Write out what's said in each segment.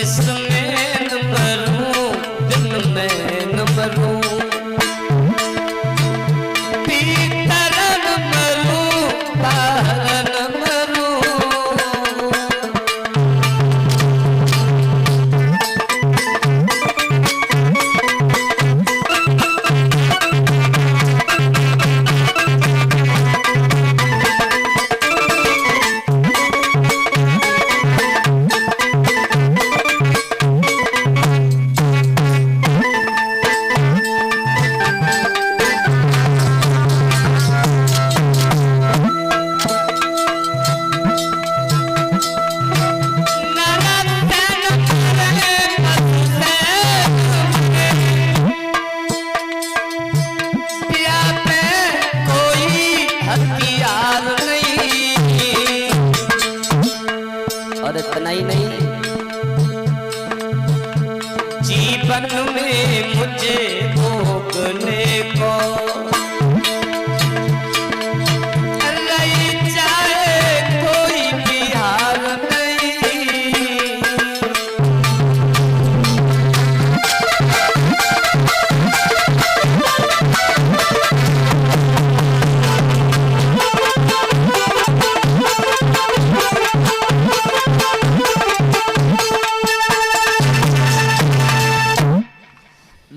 इसमें न मरूं, दिन में न मरूं, भीतर न मरूं, बाहर न मरूं। और इतना ही नहीं, जीवन में मुझे भोगने को रही जाए कोई भी हाल नहीं।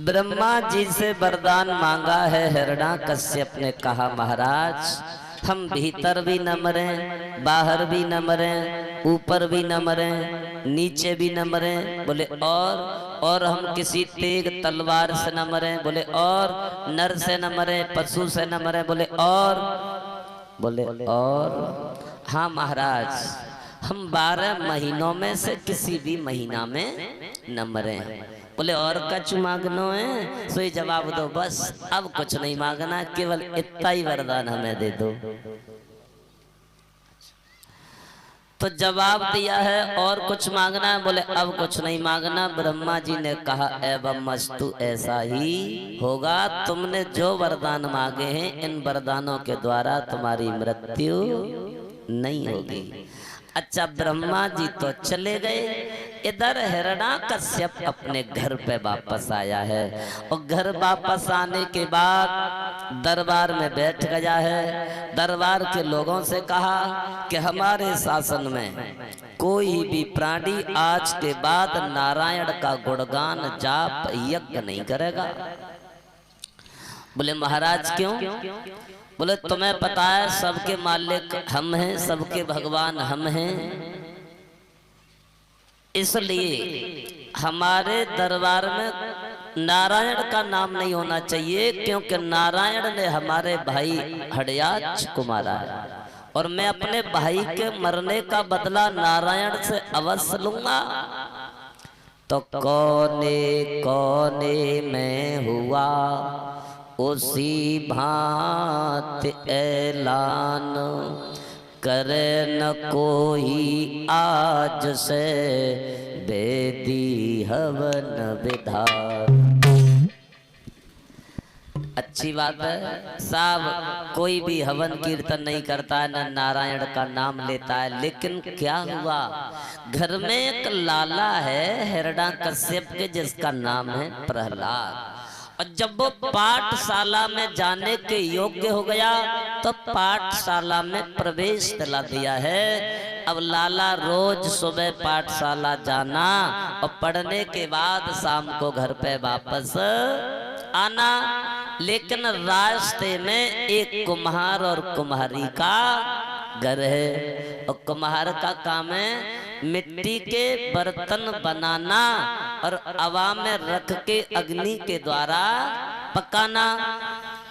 ब्रह्मा जी से वरदान मांगा है हिरण्याकश्यप ने कहा, महाराज हम भीतर भी न मरें, बाहर भी न मरें, ऊपर भी न मरें, नीचे भी न मरें। बोले और हम किसी तेग तलवार से न मरें। बोले और नर से न मरें, पशु से न मरें। बोले और हाँ महाराज, हम 12 महीनों में से किसी भी महीना में न मरें। बोले और कछ मांगनो है? सोई जवाब दो, बस अब कुछ नहीं मांगना, केवल इतना ही वरदान हमें दे दो। तो जवाब दिया है और कुछ मांगना है? बोले अब कुछ नहीं मांगना। ब्रह्मा जी ने कहा एवं मस्तु, ऐसा ही होगा। तुमने जो वरदान मांगे हैं, इन वरदानों के द्वारा तुम्हारी मृत्यु नहीं होगी। अच्छा, ब्रह्मा जी तो चले गए। इधर हिरण्याकश्यप अपने घर पे वापस आया है और घर वापस आने के बाद दरबार में बैठ गया है। दरबार के लोगों से कहा कि हमारे शासन में कोई भी प्राणी आज के बाद नारायण का गुणगान जाप यज्ञ नहीं करेगा। बोले महाराज क्यों? बोले तुम्हें पता है सबके मालिक हम हैं, सबके भगवान हम हैं, इसलिए हमारे दरबार में नारायण का नाम नहीं होना चाहिए, क्योंकि नारायण ने हमारे भाई हड़याच को मारा है और मैं अपने भाई के मरने का बदला नारायण से अवश्य लूंगा। तो कोने कोने में हुआ उसी भांति ऐलान, करे न कोई आज से वेदी हवन विधान। अच्छी बात है साहब, कोई भी हवन कीर्तन नहीं करता है, न नारायण का नाम लेता है। लेकिन क्या हुआ, घर में एक लाला है हिरण्याकश्यप के, जिसका नाम है प्रहलाद। और जब वो पाठशाला में जाने के योग्य हो गया तो पाठशाला में प्रवेश दिला दिया है। अब लाला रोज सुबह पाठशाला जाना और पढ़ने के बाद शाम को घर पे वापस आना। लेकिन रास्ते में एक कुम्हार और कुम्हारी का घर है और कुम्हार का काम है मिट्टी के बर्तन बनाना और हवा में रख के अग्नि के द्वारा पकाना।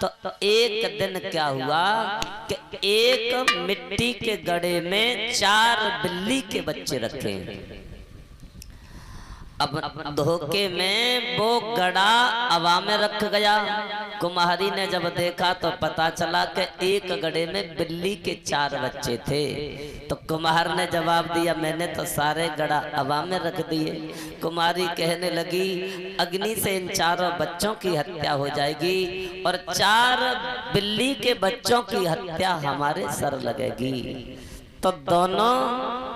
तो एक दिन क्या हुआ कि एक मिट्टी के गड्ढे में 4 बिल्ली के बच्चे रखे। अब धोखे में वो गड़ा हवा में रख गया। कुम्हारी ने जब देखा तो पता चला कि एक गड्ढे में बिल्ली के 4 बच्चे थे। तो कुम्हार ने जवाब दिया, मैंने तो सारे गड़ा हवा में रख दिए। कुम्हारी कहने लगी, अग्नि से इन 4 बच्चों की हत्या हो जाएगी और 4 बिल्ली के बच्चों की हत्या हमारे सर लगेगी। तो दोनों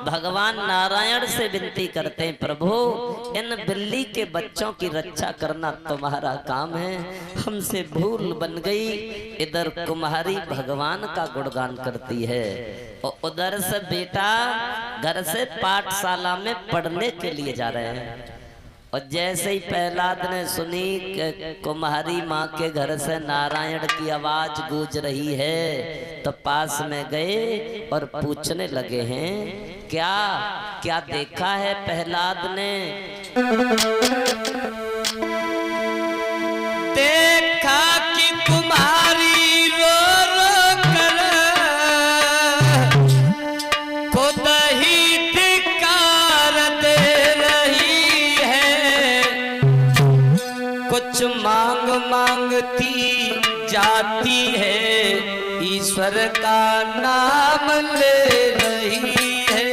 भगवान नारायण से विनती करते हैं, प्रभु इन बिल्ली के बच्चों की रक्षा करना तुम्हारा काम है, हमसे भूल बन गई। इधर कुम्हारी भगवान का गुणगान करती है और उधर से बेटा घर से पाठशाला में पढ़ने के लिए जा रहे हैं। और जैसे ही प्रहलाद ने सुनी कि कुम्हारी माँ के घर से नारायण की आवाज गूंज रही है, तो पास में गए और पूछने लगे हैं, क्या क्या देखा है प्रहलाद ने? देखा कि कुम्हारी रो रो कर खुद ही धिक्कार दे रही है, कुछ मांग मांगती जाती है, ईश्वर का नाम ले रही है।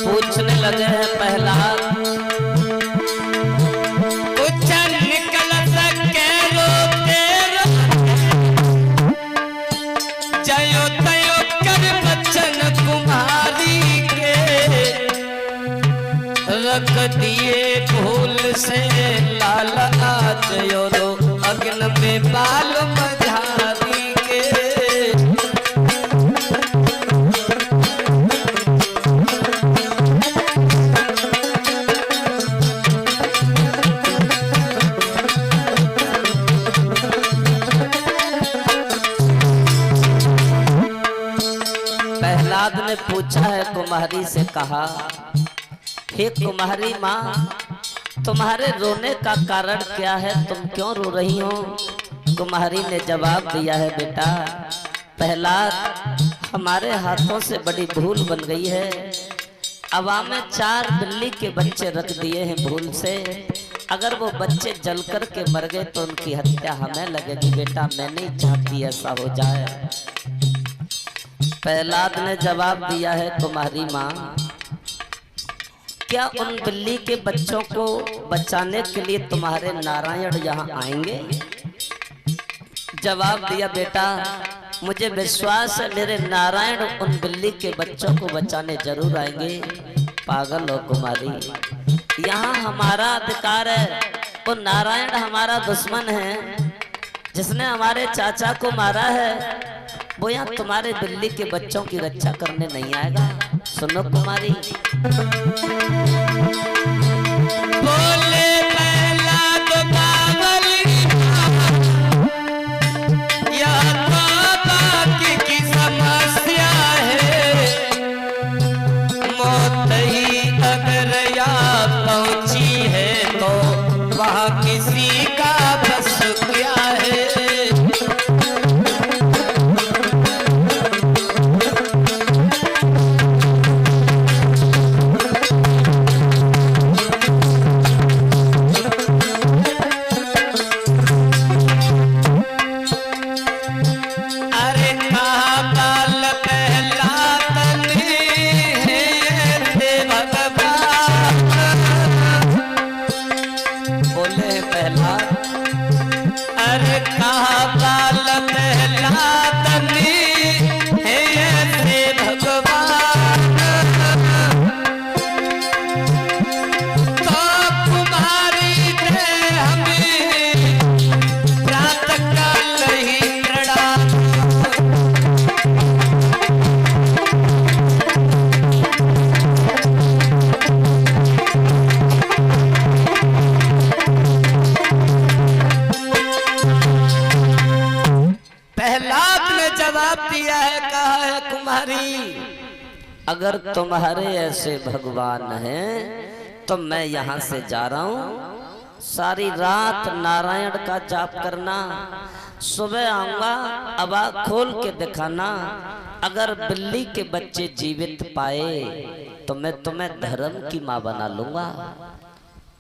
पूछने लगे हैं प्रहलाद, कुछ निकल सके रोते जयो तयो कर बचन कुम्हारी के, रख दिए भूल से लाल जयो रो अग्न में बाल मझारी के। प्रहलाद ने पूछा है कुम्हारी से, कहा हे कुम्हारी माँ, तुम्हारे रोने का कारण क्या है, तुम क्यों रो रही हो? कुम्हारी ने जवाब दिया है, बेटा प्रहलाद हमारे हाथों से बड़ी भूल बन गई है, हवा में 4 बिल्ली के बच्चे रख दिए हैं भूल से, अगर वो बच्चे जल कर के मर गए तो उनकी हत्या हमें लगेगी। बेटा मैं नहीं चाहती ऐसा हो जाए। प्रहलाद ने जवाब दिया है, कुम्हारी माँ क्या उन बिल्ली के बच्चों को बचाने के लिए तुम्हारे नारायण यहाँ आएंगे? जवाब दिया, बेटा मुझे विश्वास है मेरे नारायण उन बिल्ली के बच्चों को बचाने जरूर आएंगे। पागल हो कुमारी, यहाँ हमारा अधिकार है, वो नारायण हमारा दुश्मन है, जिसने हमारे चाचा को मारा है वो यहाँ तुम्हारे बिल्ली के बच्चों की रक्षा करने नहीं आएगा। सुनो कुमारी, बोले प्रहलाद बावल, यह तो बाकी की समस्या है, मौत ही अगर यहाँ पहुंची है तो वहाँ किसी का बस क्या है। अगर तुम्हारे ऐसे भगवान हैं तो मैं यहाँ से जा रहा हूँ, सारी रात नारायण का जाप करना, सुबह आऊंगा अबा खोल के दिखाना, अगर बिल्ली के बच्चे जीवित पाए तो मैं तुम्हें धर्म की माँ बना लूंगा।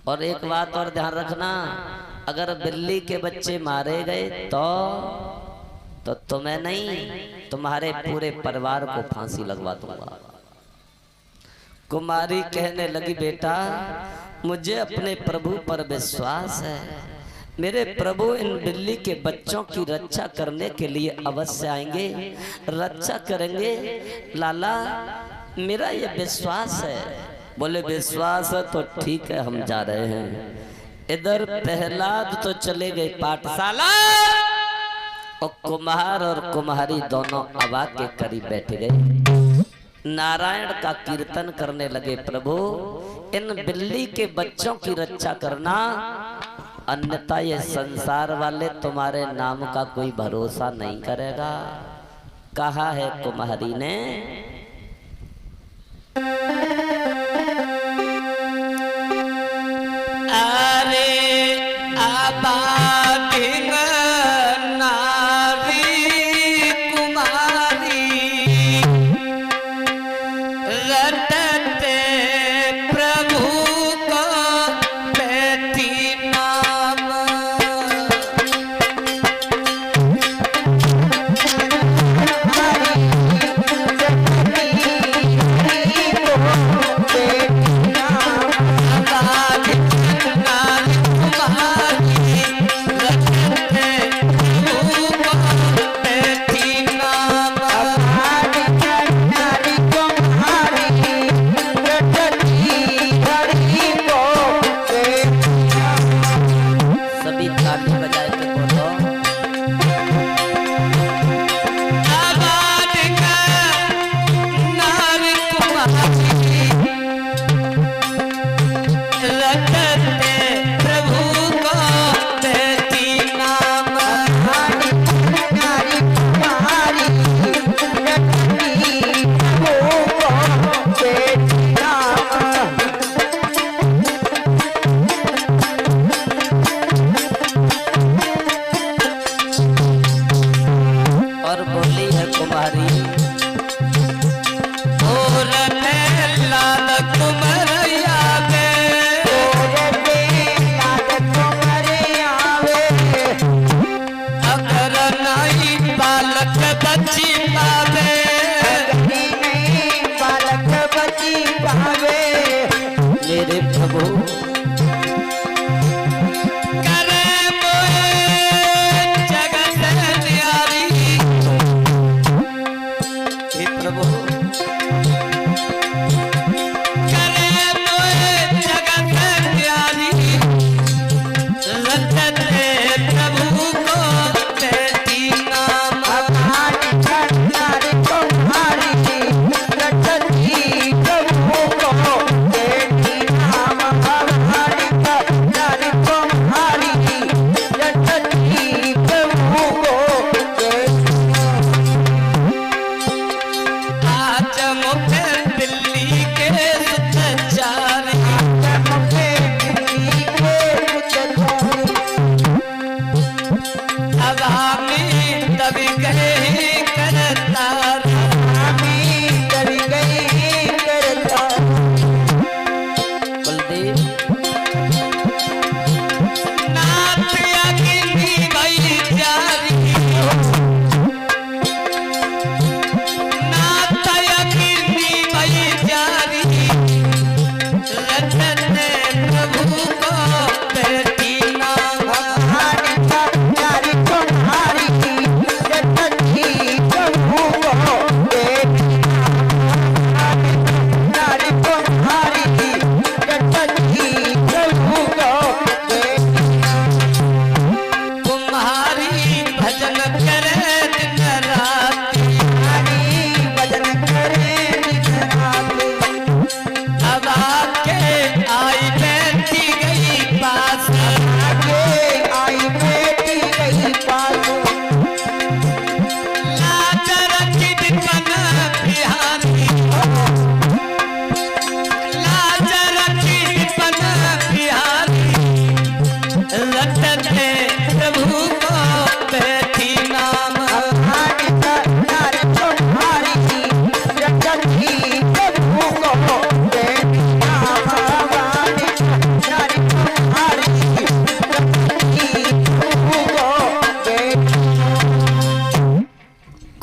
और एक बात और ध्यान रखना, अगर बिल्ली के बच्चे मारे गए तो तुम्हें नहीं, तुम्हारे पूरे परिवार को फांसी लगवा दूंगा। कुमारी कहने लगी, बेटा मुझे अपने प्रभु पर विश्वास है, मेरे प्रभु इन बिल्ली के बच्चों की रक्षा करने के लिए अवश्य आएंगे, रक्षा करेंगे। लाला मेरा ये विश्वास है। बोले विश्वास है तो ठीक है, हम जा रहे हैं। इधर प्रहलाद तो चले गए पाठशाला और कुम्हार और कुम्हारी दोनों हवा के करीब बैठ गए, नारायण का कीर्तन करने लगे। प्रभु इन बिल्ली के बच्चों की रक्षा करना, अन्यथा ये संसार वाले तुम्हारे नाम का कोई भरोसा नहीं करेगा। कहा है कुम्हारी ने, अरे आबादिन नारी कुमारी रटते प्रभु को बेटी नाम। सभी ताली बजाए के बोलो, और बोली है कुमारी, अगर नहीं बालक बची पावे मेरे प्रभु करे मोए जगत न्यारी। हे प्रभु करे मोए जगत न्यारी रटते प्रभु को बेटी नाम।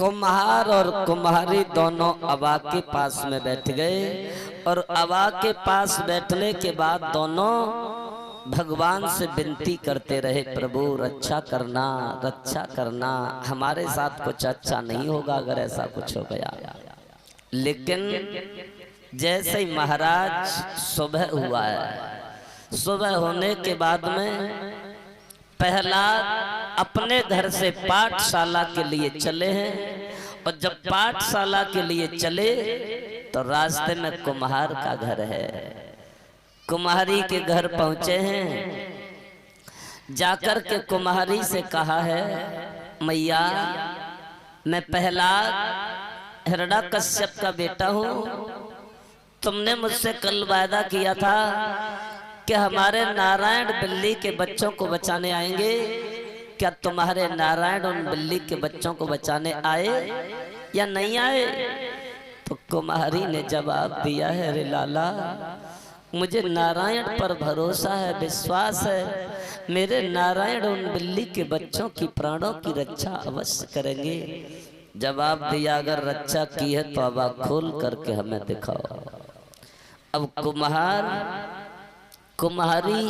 कुम्हार और कुम्हारी दोनों अबा के पास में बैठ गए और अबा के पास बैठने के बाद दोनों भगवान से विनती करते रहे, प्रभु रक्षा करना, हमारे साथ कुछ अच्छा नहीं होगा अगर ऐसा कुछ हो गया। लेकिन जैसे ही महाराज सुबह हुआ है, सुबह होने के बाद में प्रहलाद अपने घर से पाठशाला के लिए चले हैं और जब पाठशाला के लिए चले तो रास्ते में कुम्हार का घर है। कुम्हारी के घर पहुंचे हैं, जाकर के कुम्हारी से कहा है, मैया मैं प्रहलाद हिरण्यकश्यप का बेटा हूँ, तुमने मुझसे कल वायदा किया था कि हमारे नारायण बिल्ली के बच्चों को बचाने आएंगे, क्या तुम्हारे नारायण उन बिल्ली के बच्चों को बचाने आए या नहीं आए? तो कुम्हारी ने जवाब दिया है, रे लाला मुझे नारायण पर भरोसा है, विश्वास है, मेरे नारायण उन बिल्ली के बच्चों की प्राणों की रक्षा अवश्य करेंगे। जवाब दिया, अगर रक्षा की है तो अब खोल करके हमें दिखाओ। अब कुम्हारी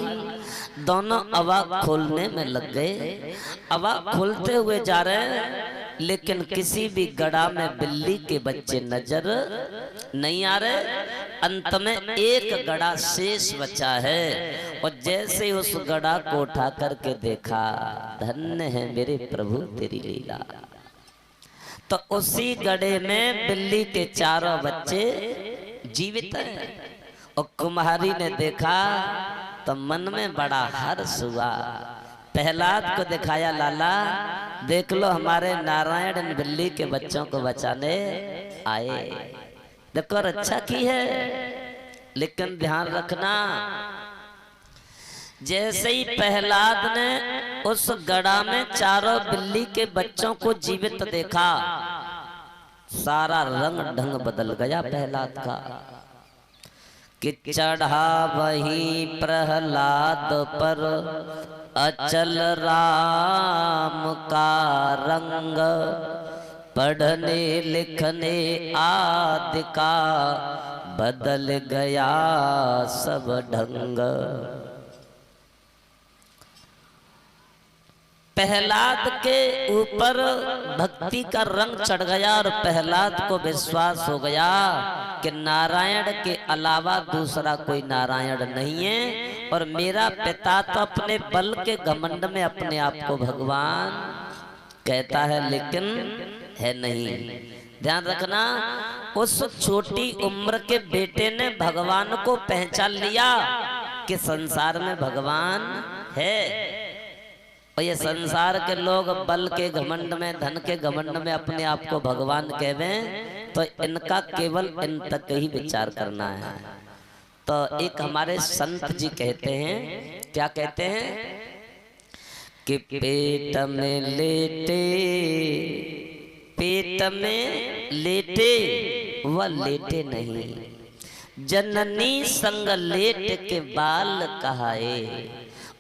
दोनों अवाक खोलने में लग गए। अवाक खोलते हुए जा रहे हैं, लेकिन किसी भी गड़ा में बिल्ली के बच्चे नजर नहीं आ रहे। अंत में एक गड़ा शेष बचा है और जैसे उस गड़ा को उठा करके देखा, धन्य है मेरे प्रभु तेरी लीला, तो उसी गड़े में बिल्ली के चारों बच्चे जीवित हैं। और कुम्हारी ने देखा तो मन में बड़ा हर्ष हुआ। प्रहलाद को दिखाया, लाला देख लो हमारे नारायण इन बिल्ली के बच्चों को बचाने आए, देखो रक्षा की है। लेकिन ध्यान रखना, जैसे ही प्रहलाद ने उस गड़ा में चारों बिल्ली के बच्चों को जीवित देखा, सारा रंग ढंग बदल गया प्रहलाद का। कि चढ़ा वही प्रहलाद पर अचल राम का रंग, पढ़ने लिखने आदि का बदल गया सब ढंग। प्रहलाद के ऊपर भक्ति का रंग चढ़ गया और प्रहलाद को विश्वास हो गया कि नारायण के अलावा दूसरा कोई नारायण नहीं है और मेरा पिता तो अपने बल के घमंड में अपने आप को भगवान कहता है, लेकिन है नहीं। ध्यान रखना, उस छोटी उम्र के बेटे ने भगवान को पहचान लिया कि संसार में भगवान है। और ये संसार के लोग बल के घमंड में, धन के घमंड में अपने आप को भगवान कहवें, तो इनका केवल इन तक ही विचार करना है। तो एक हमारे संत जी कहते हैं, क्या कहते हैं कि पेट में लेटे व लेटे नहीं, जननी संग लेट के बाल कहाए,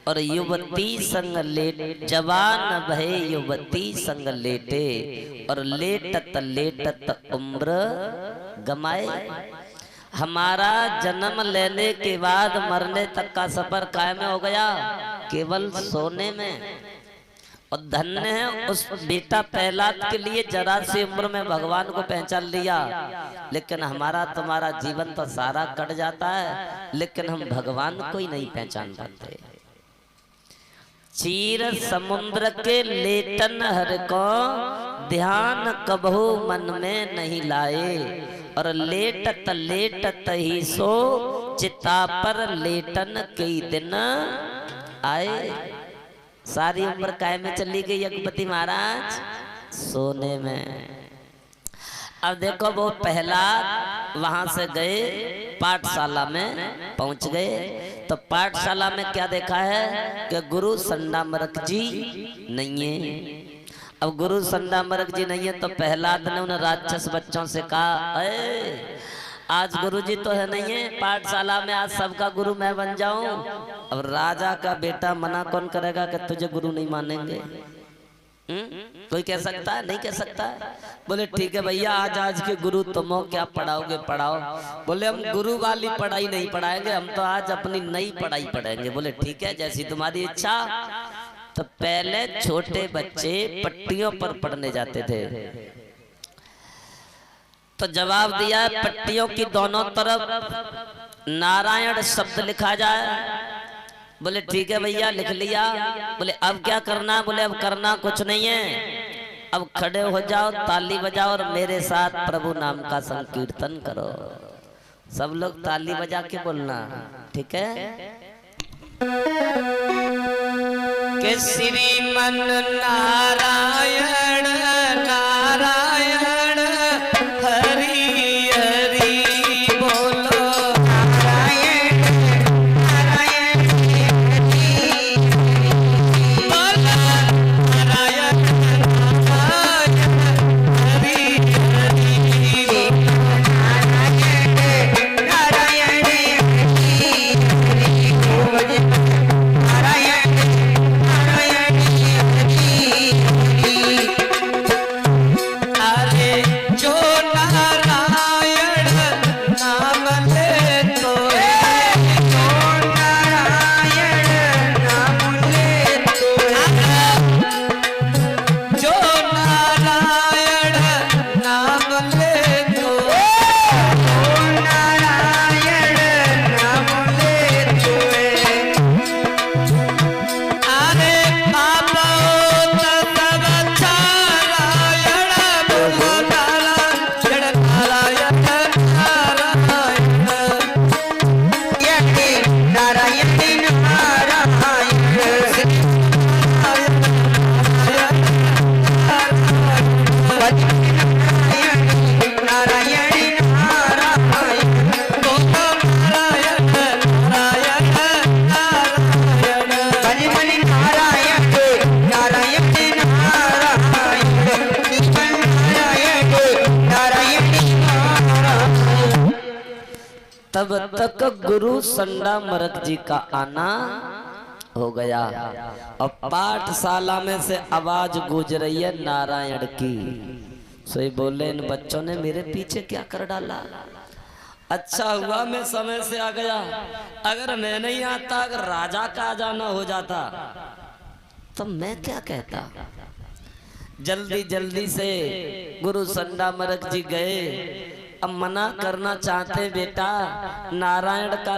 और युवती संग लेट जवान भय युवती संग लेटे, और लेटत लेटत उम्र गमाए। हमारा जन्म लेने के बाद मरने तक का सफर कायम हो गया केवल सोने में। और धन्य है उस बेटा प्रहलाद के लिए जरा सी उम्र में भगवान को पहचान लिया। लेकिन हमारा तुम्हारा जीवन तो सारा कट जाता है, लेकिन हम भगवान को ही नहीं पहचान पाते। चीर समुद्र के लेटन हर को ध्यान कबहू मन में नहीं लाए, और लेटत लेटत ही सो चिता पर लेटन कई दिन आए। सारी उम्र काय में चली गई यज्ञपति महाराज? सोने में। अब देखो वो प्रहलाद वहां से गए, पाठशाला में पहुंच गए, तो पाठशाला में क्या देखा है कि गुरु संडामरक जी नहीं है। अब गुरु संडामरक जी नहीं है तो प्रहलाद ने उन राक्षस बच्चों से कहा, अरे आज गुरु जी तो है नहीं है पाठशाला में, आज सबका गुरु मैं बन जाऊं। अब राजा का बेटा मना कौन करेगा कि तुझे गुरु नहीं मानेंगे। कोई कह सकता है? नहीं कह सकता है। बोले ठीक है भैया, आज के गुरु तुम हो, क्या पढ़ाओगे पढ़ाओ। बोले हम गुरु वाली पढ़ाई नहीं पढ़ाएंगे, हम तो आज अपनी नई पढ़ाई पढ़ाएंगे। बोले ठीक है, जैसी तुम्हारी इच्छा। तो पहले छोटे बच्चे पट्टियों पर पढ़ने जाते थे, तो जवाब दिया पट्टियों की दोनों तरफ नारायण शब्द लिखा जाए। बोले ठीक है भैया, लिख लिया। बोले अब क्या करना? बोले अब करना कुछ नहीं है, अब खड़े हो जाओ, ताली बजाओ और मेरे साथ प्रभु नाम का संकीर्तन करो। सब लोग ताली बजा के बोलना, ठीक है? के श्रीमन नारायण नारायण हरि हरि बोलो। नारायण नारायण नारायण हरि हरि तब तक गुरु संडा मरक जी का आना हो गया और पाठशाला में से आवाज गूंज रही है नारायण की। सोई बोले इन बच्चों ने मेरे पीछे क्या कर डाला। अच्छा हुआ मैं समय से आ गया, अगर मैं नहीं आता, अगर राजा का आ जाना हो जाता तो मैं क्या कहता। जल्दी जल्दी से गुरु संडा मरक जी गए। अब मना करना चाहते बेटा, नारायण का